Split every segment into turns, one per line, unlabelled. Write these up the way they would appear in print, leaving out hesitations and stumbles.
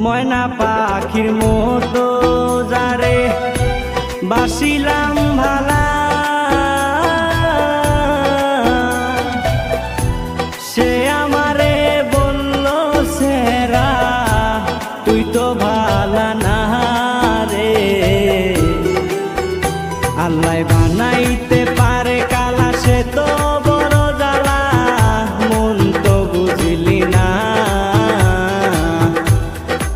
ময়না পাখির মতো যারে বাসিলাম ভালা, সে আমারে বলল সেরা তুই তো ভালা না রে। আল্লাহ বানাইতে পারে কালা, সে তো বড় জ্বালা, মন তো বুঝলি না।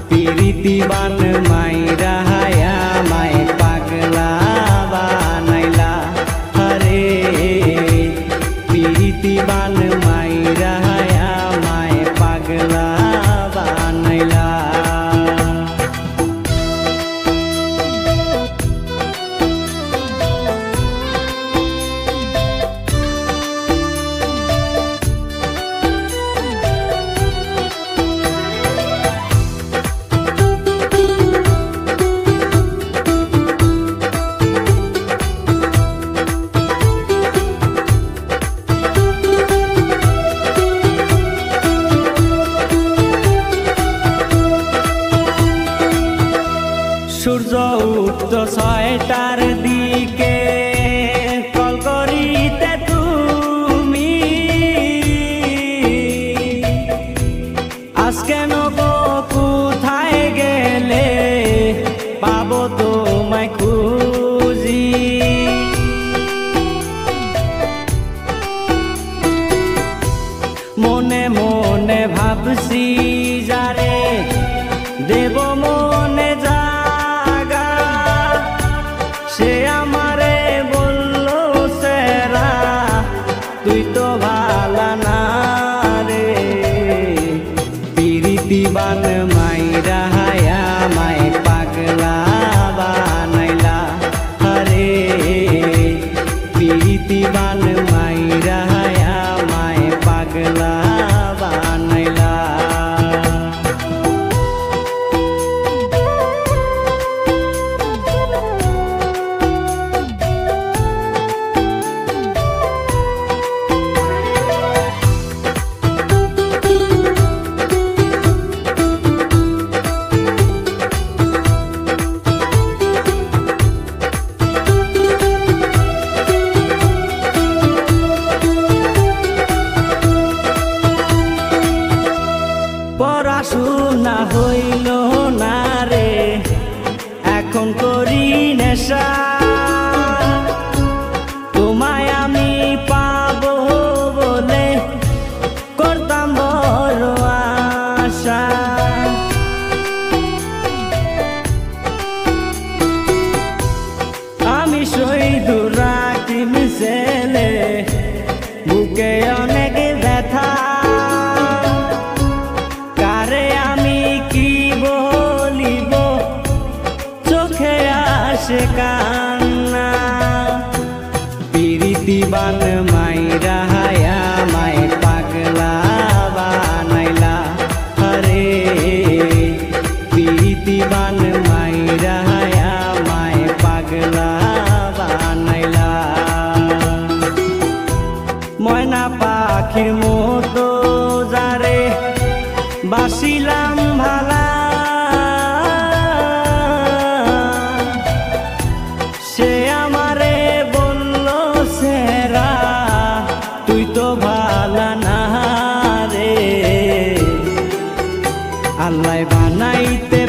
পিরিতিবান মাইরা হায়া মায় পাগলা বানাইলা, হরে পিরিতিবান মাইরা হায়া মায় পাগলা বানাইলা। সূর্য উঠত ৬টার দিকে, কল করিতে তুমি আজকে নগো কোথায় গেলে, পাবো তোমায় খুঁজি। মনে মনে ভাবছি যারে দেব মনে জাগা, সে আমারে বলল সেরা তুই তো ভালা না রে। পিরিতিবান মাইরা হায়া মায় পাগলা বানাইলা, হরে পিরিতিবান মাইরা হায়া মায় পাগলা বানাইলা। পড়াশোনা হইল না রে, এখন করি নেশা, তোমায় আমি পাবো বলে করতাম বড় আশা। আমি শহীদুর রাকিব ছেলে, বুকে অনেক ব্যথা, কারে আমি কি বলিব চোখে আসে কান্না। পিরিতিবান মাইরা হায়া মায় পাগলা বানাইলা, হরে পিরিতিবান মাইরা হায়া মায় পাগলা বানাইলা। ময়না পাখির মতো যারে বাসিলাম ভালা, সে আমারে বলল সেরা তুই তো ভালা না রে। আল্লাহ বানাইতে